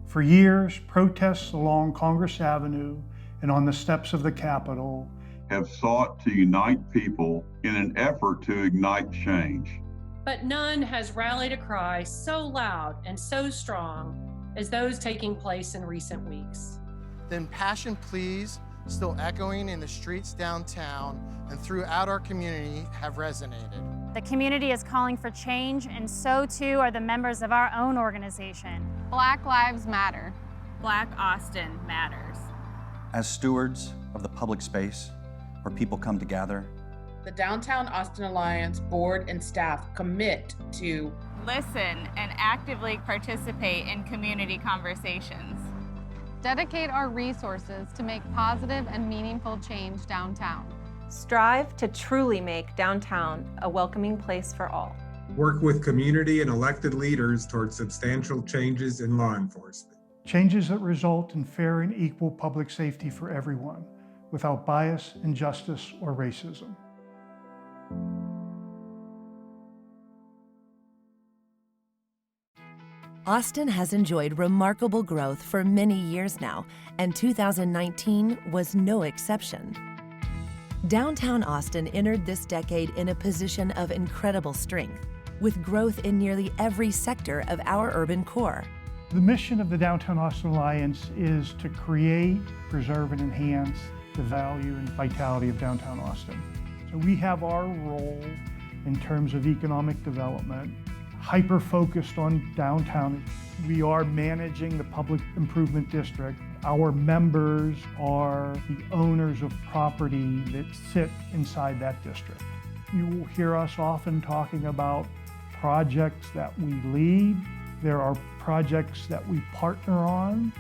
For years, protests along Congress Avenue and on the steps of the Capitol have sought to unite people in an effort to ignite change. But none has rallied a cry so loud and so strong as those taking place in recent weeks. The impassioned pleas still echoing in the streets downtown and throughout our community have resonated. The community is calling for change, and so too are the members of our own organization. Black Lives Matter. Black Austin matters. As stewards of the public space where people come to gather, the Downtown Austin Alliance board and staff commit to listen and actively participate in community conversations. Dedicate our resources to make positive and meaningful change downtown. Strive to truly make downtown a welcoming place for all. Work with community and elected leaders towards substantial changes in law enforcement. Changes that result in fair and equal public safety for everyone, without bias, injustice, or racism. Austin has enjoyed remarkable growth for many years now, and 2019 was no exception. Downtown Austin entered this decade in a position of incredible strength, with growth in nearly every sector of our urban core. The mission of the Downtown Austin Alliance is to create, preserve, and enhance the value and vitality of downtown Austin. So we have our role in terms of economic development, hyper-focused on downtown. We are managing the public improvement district. Our members are the owners of property that sit inside that district. You will hear us often talking about projects that we lead. There are projects that we partner on,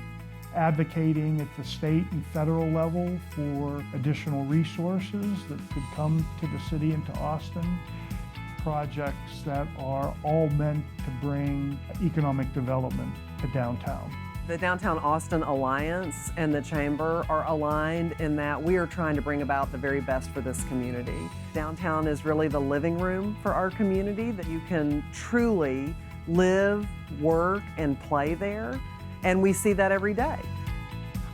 advocating at the state and federal level for additional resources that could come to the city and to Austin. Projects that are all meant to bring economic development to downtown. The Downtown Austin Alliance and the Chamber are aligned in that we are trying to bring about the very best for this community. Downtown is really the living room for our community, that you can truly live, work, and play there, and we see that every day.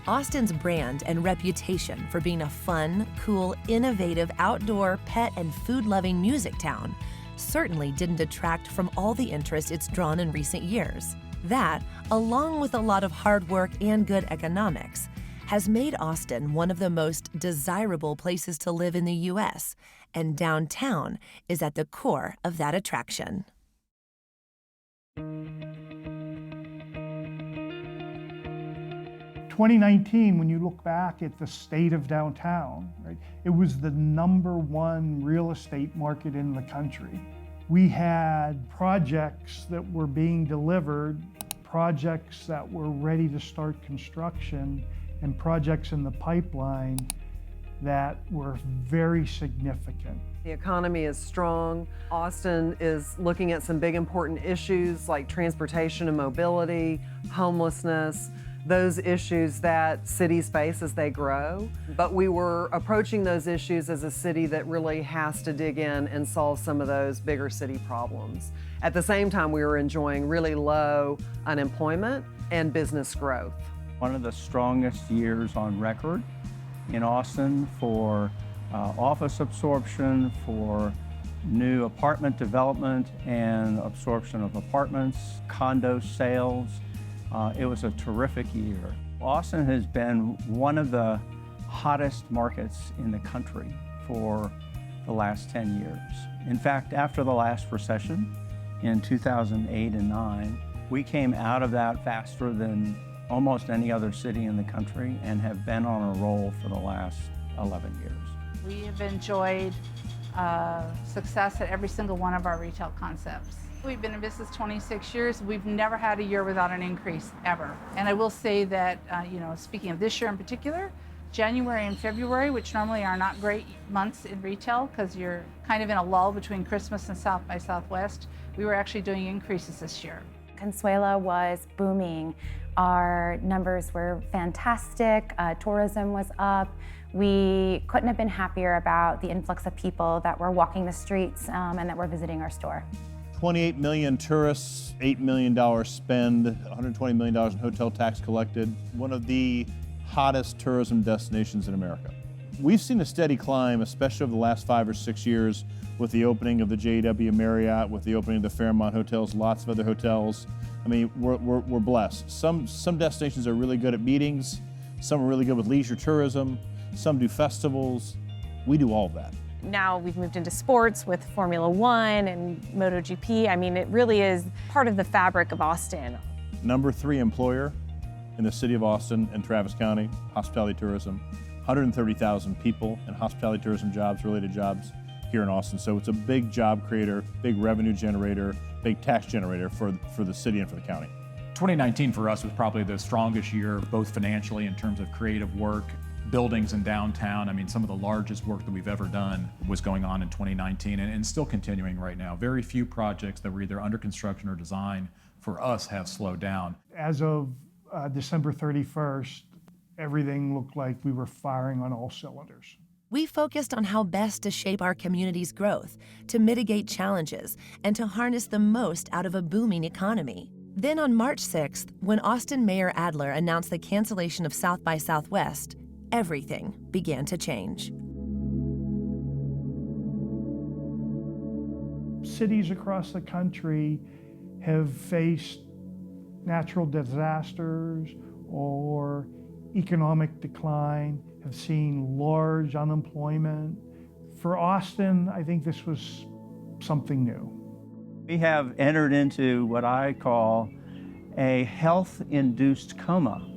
Austin's brand and reputation for being a fun, cool, innovative, outdoor, pet, and food-loving music town certainly didn't detract from all the interest it's drawn in recent years. That, along with a lot of hard work and good economics, has made Austin one of the most desirable places to live in the U.S., and downtown is at the core of that attraction. 2019, when you look back at the state of downtown, right, it was the #1 real estate market in the country. We had projects that were being delivered, projects that were ready to start construction, and projects in the pipeline that were very significant. The economy is strong. Austin is looking at some big important issues like transportation and mobility, homelessness, those issues that cities face as they grow. But we were approaching those issues as a city that really has to dig in and solve some of those bigger city problems. At the same time, we were enjoying really low unemployment and business growth. One of the strongest years on record in Austin for office absorption, for new apartment development and absorption of apartments, condo sales. It was a terrific year. Austin has been one of the hottest markets in the country for the last 10 years. In fact, after the last recession in 2008 and 9, we came out of that faster than almost any other city in the country and have been on a roll for the last 11 years. We have enjoyed success at every single one of our retail concepts. We've been in business 26 years. We've never had a year without an increase, ever. And I will say that, speaking of this year in particular, January and February, which normally are not great months in retail because you're kind of in a lull between Christmas and South by Southwest, we were actually doing increases this year. Consuela was booming. Our numbers were fantastic. Tourism was up. We couldn't have been happier about the influx of people that were walking the streets and that were visiting our store. 28 million tourists, $8 million spend, $120 million in hotel tax collected. One of the hottest tourism destinations in America. We've seen a steady climb, especially over the last 5 or 6 years, with the opening of the JW Marriott, with the opening of the Fairmont hotels, lots of other hotels. I mean, we're blessed. Some destinations are really good at meetings, some are really good with leisure tourism, some do festivals. We do all of that. Now we've moved into sports with Formula One and MotoGP. I mean, it really is part of the fabric of Austin. Number 3 employer in the city of Austin and Travis County, hospitality tourism. 130,000 people in hospitality tourism jobs, related jobs here in Austin. So it's a big job creator, big revenue generator, big tax generator for the city and for the county. 2019 for us was probably the strongest year, both financially in terms of creative work, buildings in downtown. I mean, some of the largest work that we've ever done was going on in 2019 and still continuing right now. Very few projects that were either under construction or design for us have slowed down. As of December 31st, everything looked like we were firing on all cylinders. We focused on how best to shape our community's growth, to mitigate challenges, and to harness the most out of a booming economy. Then on March 6th, when Austin Mayor Adler announced the cancellation of South by Southwest, everything began to change. Cities across the country have faced natural disasters or economic decline, have seen large unemployment. For Austin, I think this was something new. We have entered into what I call a health-induced coma,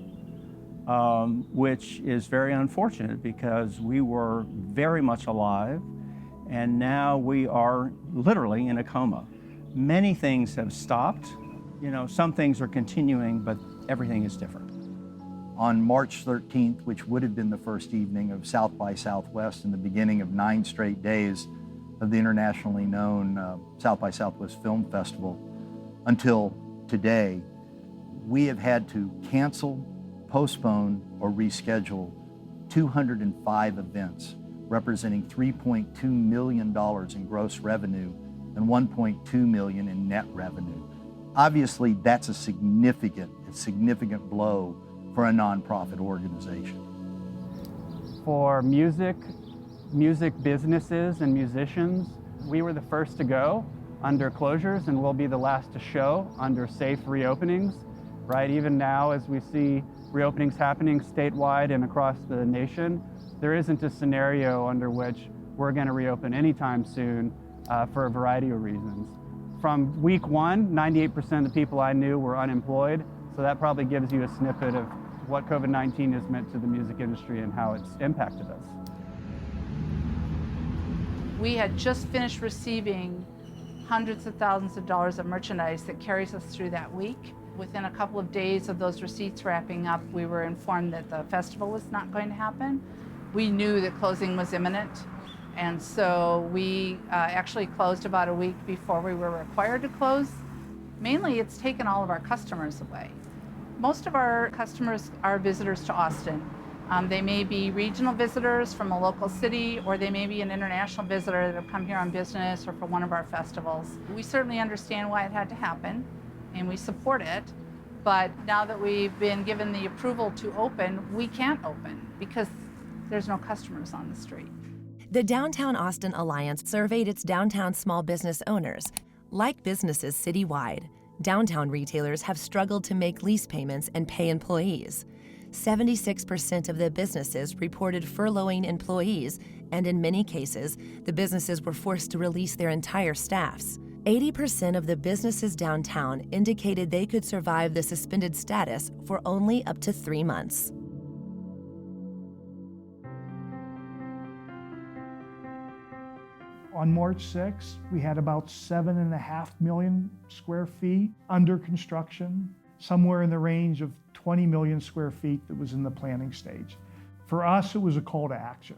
which is very unfortunate because we were very much alive and now we are literally in a coma. Many things have stopped. You know, some things are continuing, but everything is different. On March 13th, which would have been the first evening of South by Southwest and the beginning of 9 straight days of the internationally known South by Southwest Film Festival, until today, we have had to cancel, postpone, or reschedule 205 events, representing $3.2 million in gross revenue and $1.2 million in net revenue. Obviously, that's a significant blow for a nonprofit organization. For music businesses and musicians, we were the first to go under closures and we'll be the last to show under safe reopenings, right? Even now, as we see reopenings happening statewide and across the nation, there isn't a scenario under which we're going to reopen anytime soon for a variety of reasons. From week 1, 98% of the people I knew were unemployed, so that probably gives you a snippet of what COVID-19 has meant to the music industry and how it's impacted us. We had just finished receiving hundreds of thousands of dollars of merchandise that carries us through that week. Within a couple of days of those receipts wrapping up, we were informed that the festival was not going to happen. We knew that closing was imminent, and so we actually closed about a week before we were required to close. Mainly, it's taken all of our customers away. Most of our customers are visitors to Austin. They may be regional visitors from a local city, or they may be an international visitor that have come here on business or for one of our festivals. We certainly understand why it had to happen, and we support it. But now that we've been given the approval to open, we can't open because there's no customers on the street. The Downtown Austin Alliance surveyed its downtown small business owners. Like businesses citywide, downtown retailers have struggled to make lease payments and pay employees. 76% of the businesses reported furloughing employees, and in many cases, the businesses were forced to release their entire staffs. 80% of the businesses downtown indicated they could survive the suspended status for only up to 3 months. On March 6th, we had about 7.5 million square feet under construction, somewhere in the range of 20 million square feet that was in the planning stage. For us, it was a call to action.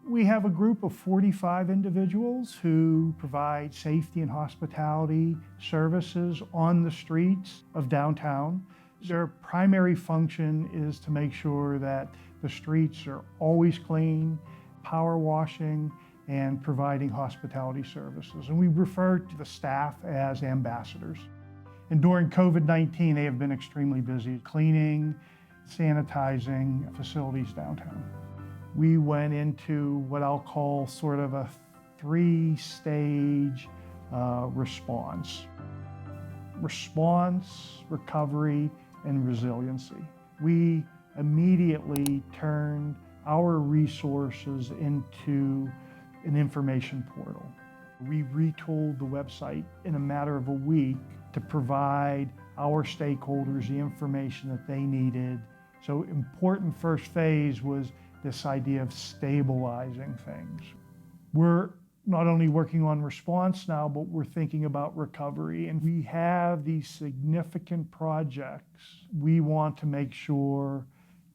We have a group of 45 individuals who provide safety and hospitality services on the streets of downtown. Their primary function is to make sure that the streets are always clean, power washing, and providing hospitality services. And we refer to the staff as ambassadors. And during COVID-19, they have been extremely busy cleaning, sanitizing facilities downtown. We went into what I'll call sort of a 3-stage response. Response, recovery, and resiliency. We immediately turned our resources into an information portal. We retooled the website in a matter of a week to provide our stakeholders the information that they needed. So important first phase was this idea of stabilizing things. We're not only working on response now, but we're thinking about recovery. And we have these significant projects we want to make sure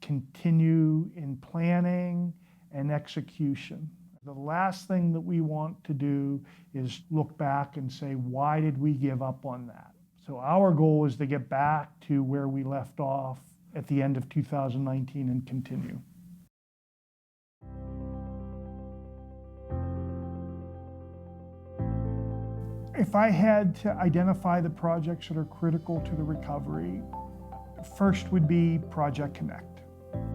continue in planning and execution. The last thing that we want to do is look back and say, why did we give up on that? So our goal is to get back to where we left off at the end of 2019 and continue. If I had to identify the projects that are critical to the recovery, first would be Project Connect.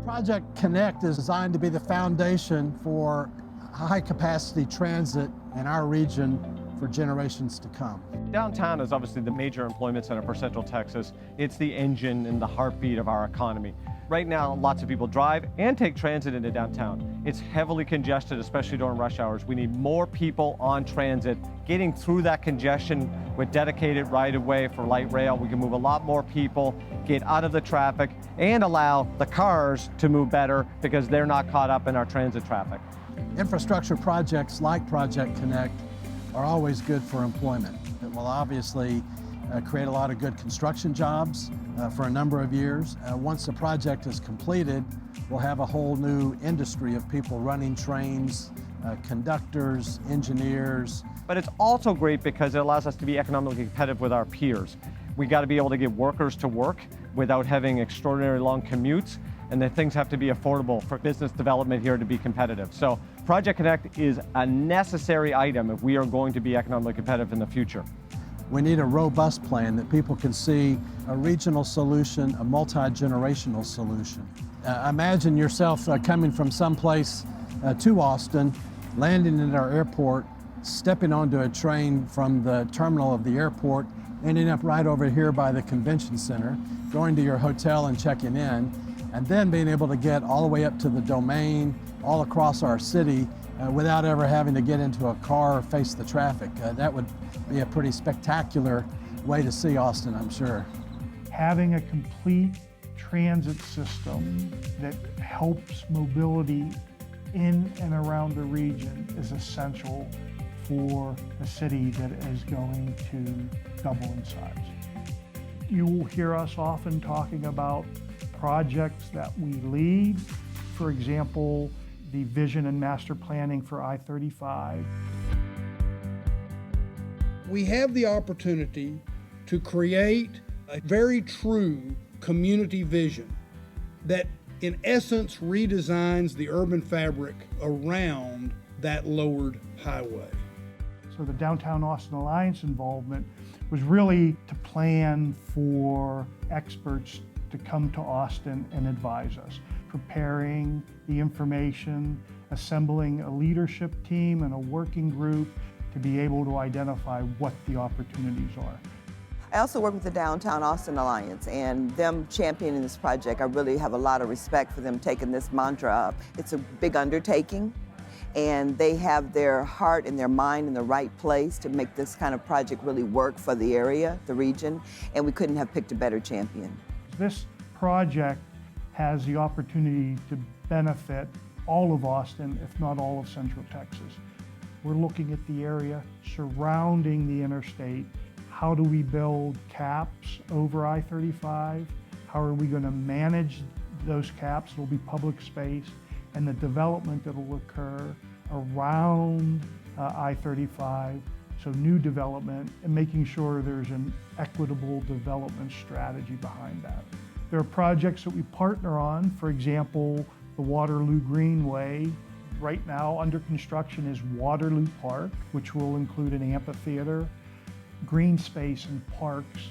Project Connect is designed to be the foundation for high-capacity transit in our region for generations to come. Downtown is obviously the major employment center for Central Texas. It's the engine and the heartbeat of our economy. Right now, lots of people drive and take transit into downtown. It's heavily congested, especially during rush hours. We need more people on transit. Getting through that congestion with dedicated right-of-way for light rail, we can move a lot more people, get out of the traffic, and allow the cars to move better because they're not caught up in our transit traffic. Infrastructure projects like Project Connect are always good for employment. It will obviously create a lot of good construction jobs for a number of years. Once the project is completed, we'll have a whole new industry of people running trains, conductors, engineers. But it's also great because it allows us to be economically competitive with our peers. We got to be able to get workers to work without having extraordinarily long commutes, and then things have to be affordable for business development here to be competitive. So Project Connect is a necessary item if we are going to be economically competitive in the future. We need a robust plan that people can see a regional solution, a multi-generational solution. Imagine yourself coming from someplace to Austin, landing at our airport, stepping onto a train from the terminal of the airport, ending up right over here by the convention center, going to your hotel and checking in, and then being able to get all the way up to the Domain, all across our city, without ever having to get into a car or face the traffic. That would be a pretty spectacular way to see Austin, I'm sure. Having a complete transit system that helps mobility in and around the region is essential for a city that is going to double in size. You will hear us often talking about projects that we lead. For example, the vision and master planning for I-35. We have the opportunity to create a very true community vision that in essence redesigns the urban fabric around that lowered highway. So the Downtown Austin Alliance involvement was really to plan for experts to come to Austin and advise us, preparing the information, assembling a leadership team and a working group to be able to identify what the opportunities are. I also work with the Downtown Austin Alliance, and them championing this project, I really have a lot of respect for them taking this mantra up. It's a big undertaking, and they have their heart and their mind in the right place to make this kind of project really work for the area, the region, and we couldn't have picked a better champion. This project has the opportunity to benefit all of Austin, if not all of Central Texas. We're looking at the area surrounding the interstate. How do we build caps over I-35? How are we going to manage those caps? It'll be public space, and the development that will occur around I-35. So new development and making sure there's an equitable development strategy behind that. There are projects that we partner on, for example, the Waterloo Greenway. right now under construction is Waterloo Park, which will include an amphitheater. Green space and parks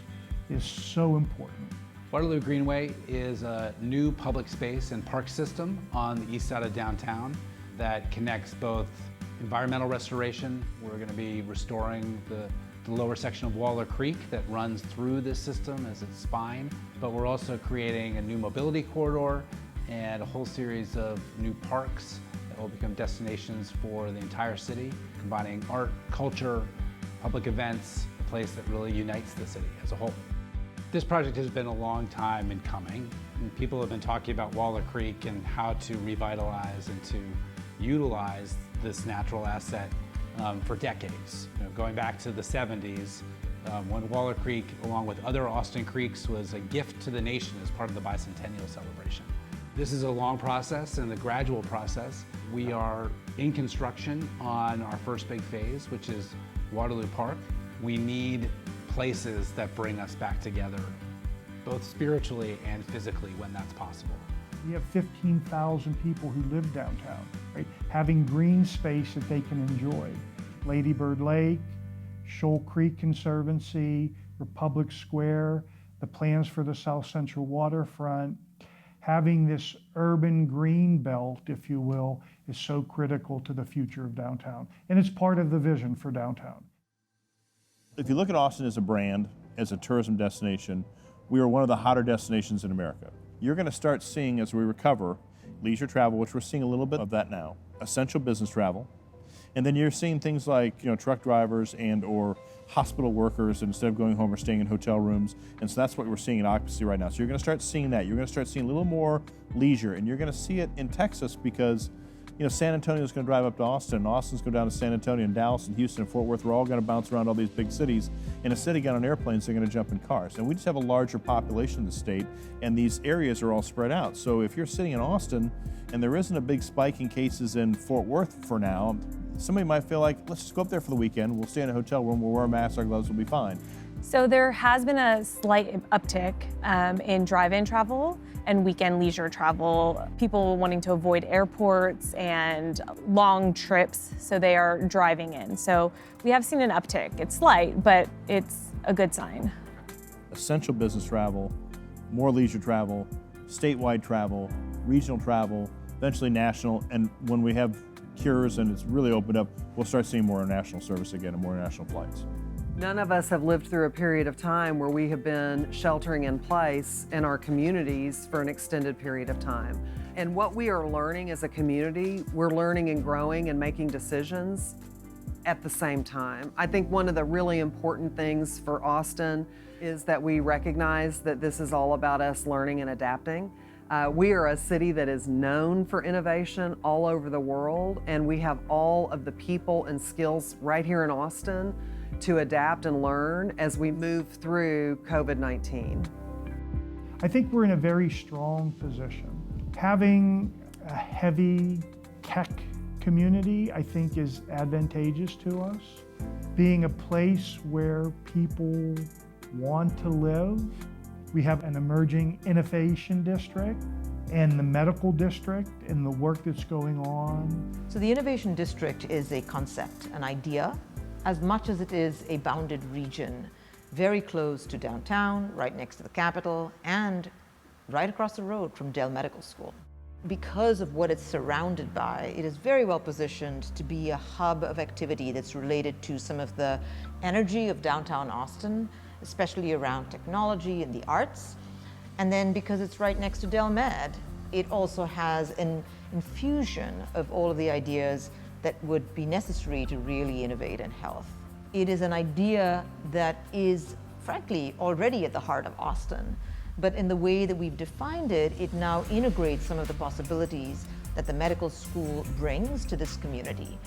is so important. Waterloo Greenway is a new public space and park system on the east side of downtown that connects both environmental restoration. We're going to be restoring the lower section of Waller Creek that runs through this system as its spine, but we're also creating a new mobility corridor and a whole series of new parks that will become destinations for the entire city, combining art, culture, public events, a place that really unites the city as a whole. This project has been a long time in coming, and people have been talking about Waller Creek and how to revitalize and to utilize this natural asset for decades. Going back to the 70s, when Waller Creek, along with other Austin creeks, was a gift to the nation as part of the bicentennial celebration. This is a long process and a gradual process. We are in construction on our first big phase, which is Waterloo Park. We need places that bring us back together, both spiritually and physically when that's possible. We have 15,000 people who live downtown, right? Having green space that they can enjoy. Lady Bird Lake, Shoal Creek Conservancy, Republic Square, the plans for the South Central waterfront. Having this urban green belt, if you will, is so critical to the future of downtown. And it's part of the vision for downtown. If you look at Austin as a brand, as a tourism destination, we are one of the hotter destinations in America. You're going to start seeing, as we recover, leisure travel, which we're seeing a little bit of that now, essential business travel, and then you're seeing things like truck drivers and or hospital workers instead of going home or staying in hotel rooms, and so that's what we're seeing in occupancy right now. So you're going to start seeing that. You're going to start seeing a little more leisure, and you're going to see it in Texas because San Antonio's going to drive up to Austin, and Austin's going down to San Antonio, and Dallas, and Houston, and Fort Worth. We're all going to bounce around all these big cities. And instead of getting on airplanes, they're going to jump in cars. And we just have a larger population in the state, and these areas are all spread out. So if you're sitting in Austin, and there isn't a big spike in cases in Fort Worth for now, somebody might feel like, let's just go up there for the weekend. We'll stay in a hotel room. We'll wear a mask. Our gloves will be fine. So there has been a slight uptick in drive-in travel and weekend leisure travel. People wanting to avoid airports and long trips, so they are driving in. So we have seen an uptick. It's slight, but it's a good sign. Essential business travel, more leisure travel, statewide travel, regional travel, eventually national, and when we have cures and it's really opened up, we'll start seeing more international service again and more international flights. None of us have lived through a period of time where we have been sheltering in place in our communities for an extended period of time. And what we are learning as a community, we're learning and growing and making decisions at the same time. I think one of the really important things for Austin is that we recognize that this is all about us learning and adapting. We are a city that is known for innovation all over the world, and we have all of the people and skills right here in Austin to adapt and learn as we move through COVID-19. I think we're in a very strong position. Having a heavy tech community, I think, is advantageous to us. Being a place where people want to live. We have an emerging innovation district and the medical district and the work that's going on. So the innovation district is a concept, an idea, as much as it is a bounded region, very close to downtown, right next to the Capitol, and right across the road from Dell Medical School. Because of what it's surrounded by, it is very well positioned to be a hub of activity that's related to some of the energy of downtown Austin, especially around technology and the arts. And then because it's right next to Del Med, it also has an infusion of all of the ideas that would be necessary to really innovate in health. It is an idea that is, frankly, already at the heart of Austin, but in the way that we've defined it, it now integrates some of the possibilities that the medical school brings to this community.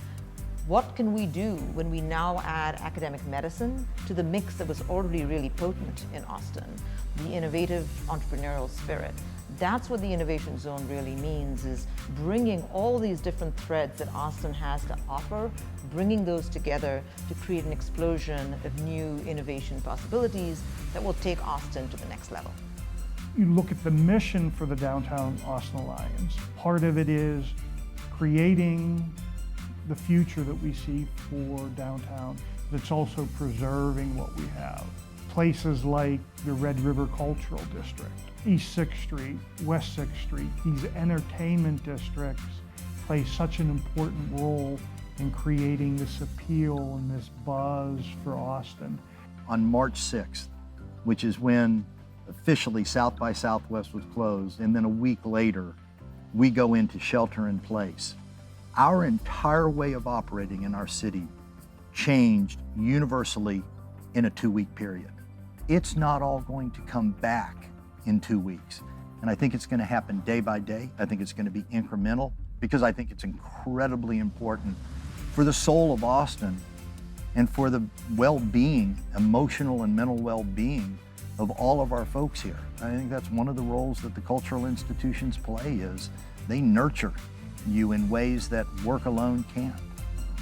What can we do when we now add academic medicine to the mix that was already really potent in Austin, the innovative entrepreneurial spirit? That's what the innovation zone really means, is bringing all these different threads that Austin has to offer, bringing those together to create an explosion of new innovation possibilities that will take Austin to the next level. You look at the mission for the Downtown Austin Alliance. Part of it is creating the future that we see for downtown, that's also preserving what we have. Places like the Red River Cultural District, East 6th Street, West 6th Street, these entertainment districts play such an important role in creating this appeal and this buzz for Austin. On March 6th, which is when officially South by Southwest was closed, and then a week later, we go into shelter in place. Our entire way of operating in our city changed universally in a 2-week period. It's not all going to come back in 2 weeks. And I think it's going to happen day by day. I think it's going to be incremental because I think it's incredibly important for the soul of Austin and for the well-being, emotional and mental well-being of all of our folks here. I think that's one of the roles that the cultural institutions play is they nurture you in ways that work alone can't.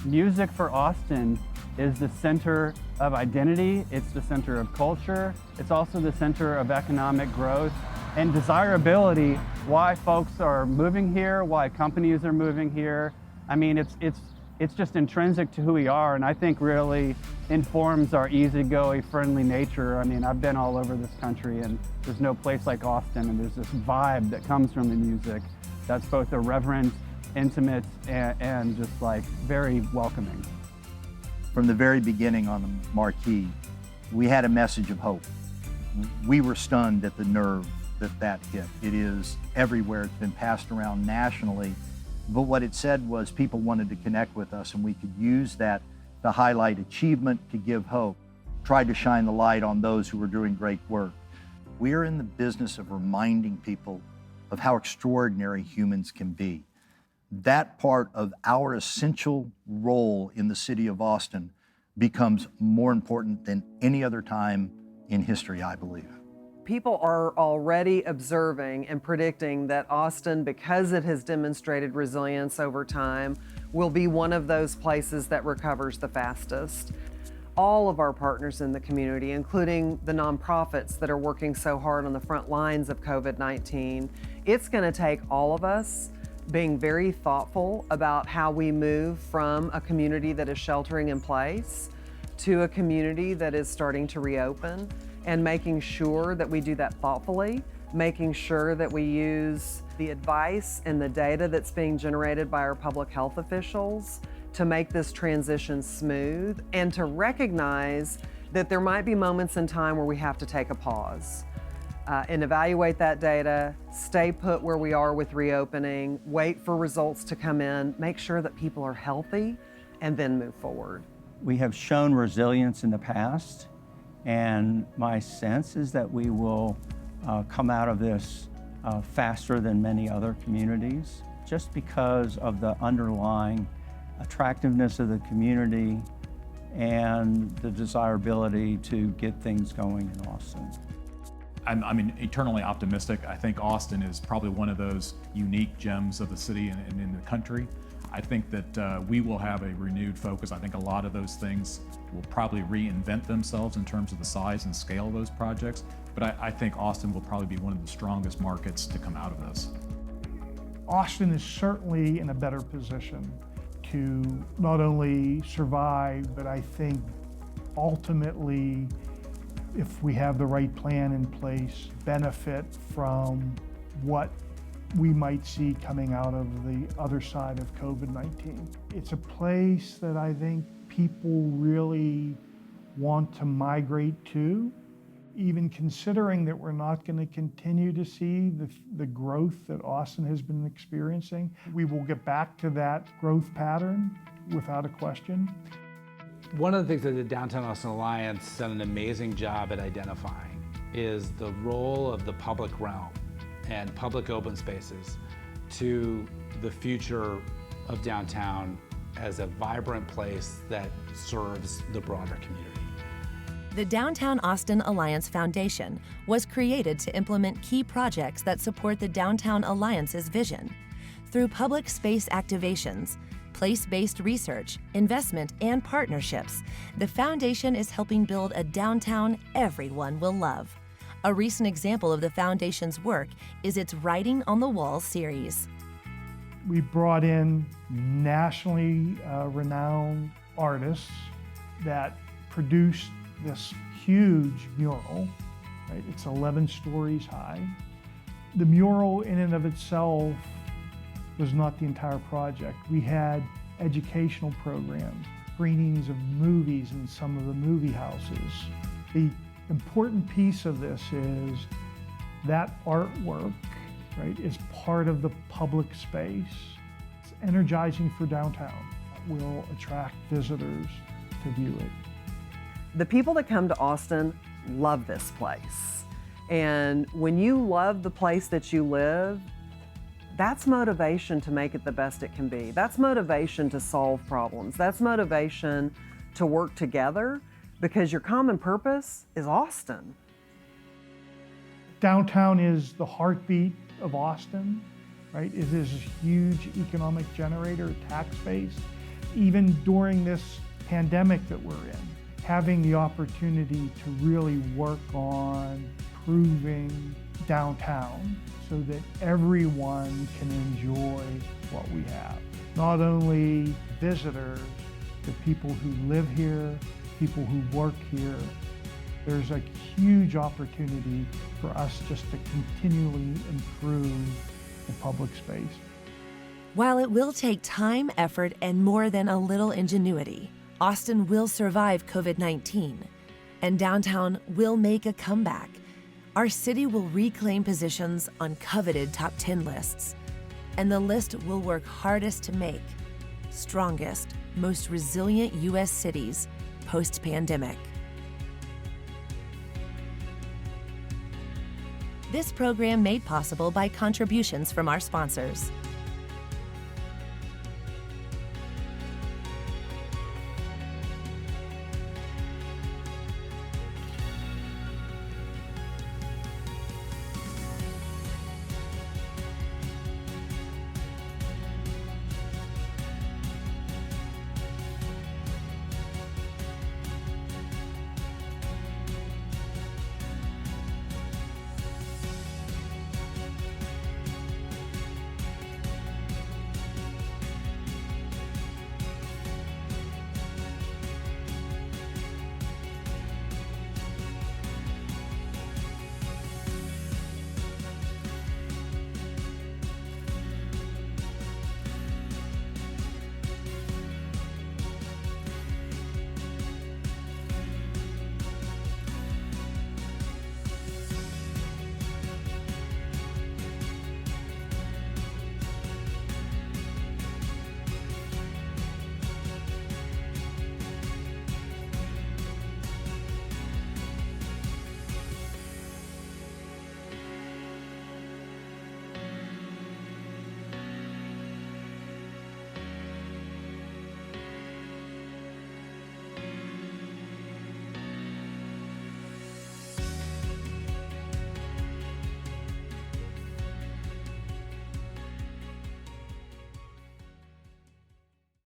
Music for Austin is the center of identity, it's the center of culture, it's also the center of economic growth and desirability, why folks are moving here, why companies are moving here. I mean, it's just intrinsic to who we are, and I think really informs our easygoing, friendly nature. I mean, I've been all over this country, and there's no place like Austin, and there's this vibe that comes from the music that's both irreverent, intimate, and just like very welcoming. From the very beginning on the marquee, we had a message of hope. We were stunned at the nerve that hit. It is everywhere. It's been passed around nationally. But what it said was people wanted to connect with us, and we could use that to highlight achievement, to give hope, tried to shine the light on those who were doing great work. We are in the business of reminding people of how extraordinary humans can be. That part of our essential role in the city of Austin becomes more important than any other time in history, I believe. People are already observing and predicting that Austin, because it has demonstrated resilience over time, will be one of those places that recovers the fastest. All of our partners in the community, including the nonprofits that are working so hard on the front lines of COVID-19, it's going to take all of us being very thoughtful about how we move from a community that is sheltering in place to a community that is starting to reopen, and making sure that we do that thoughtfully, making sure that we use the advice and the data that's being generated by our public health officials to make this transition smooth, and to recognize that there might be moments in time where we have to take a pause and evaluate that data, stay put where we are with reopening, wait for results to come in, make sure that people are healthy, and then move forward. We have shown resilience in the past, and my sense is that we will come out of this faster than many other communities, just because of the underlying attractiveness of the community and the desirability to get things going in Austin. I'm eternally optimistic. I think Austin is probably one of those unique gems of the city and in the country. I think that we will have a renewed focus. I think a lot of those things will probably reinvent themselves in terms of the size and scale of those projects, but I think Austin will probably be one of the strongest markets to come out of this. Austin is certainly in a better position to not only survive, but I think ultimately, if we have the right plan in place, benefit from what we might see coming out of the other side of COVID-19. It's a place that I think people really want to migrate to, even considering that we're not going to continue to see the growth that Austin has been experiencing. We will get back to that growth pattern without a question. One of the things that the Downtown Austin Alliance done an amazing job at identifying is the role of the public realm and public open spaces to the future of downtown as a vibrant place that serves the broader community. The Downtown Austin Alliance Foundation was created to implement key projects that support the Downtown Alliance's vision. Through public space activations, place-based research, investment, and partnerships, the foundation is helping build a downtown everyone will love. A recent example of the foundation's work is its Writing on the Wall series. We brought in nationally renowned artists that produced this huge mural, right? It's 11 stories high. The mural in and of itself was not the entire project. We had educational programs, screenings of movies in some of the movie houses. The important piece of this is that artwork, right, is part of the public space. It's energizing for downtown. It will attract visitors to view it. The people that come to Austin love this place. And when you love the place that you live, that's motivation to make it the best it can be. That's motivation to solve problems. That's motivation to work together because your common purpose is Austin. Downtown is the heartbeat of Austin, right? It is a huge economic generator, tax base. Even during this pandemic that we're in, having the opportunity to really work on improving downtown so that everyone can enjoy what we have. Not only visitors, but people who live here, people who work here. There's a huge opportunity for us just to continually improve the public space. While it will take time, effort, and more than a little ingenuity, Austin will survive COVID-19, and downtown will make a comeback. Our city will reclaim positions on coveted top 10 lists, and the list will work hardest to make strongest, most resilient U.S. cities post-pandemic. This program made possible by contributions from our sponsors.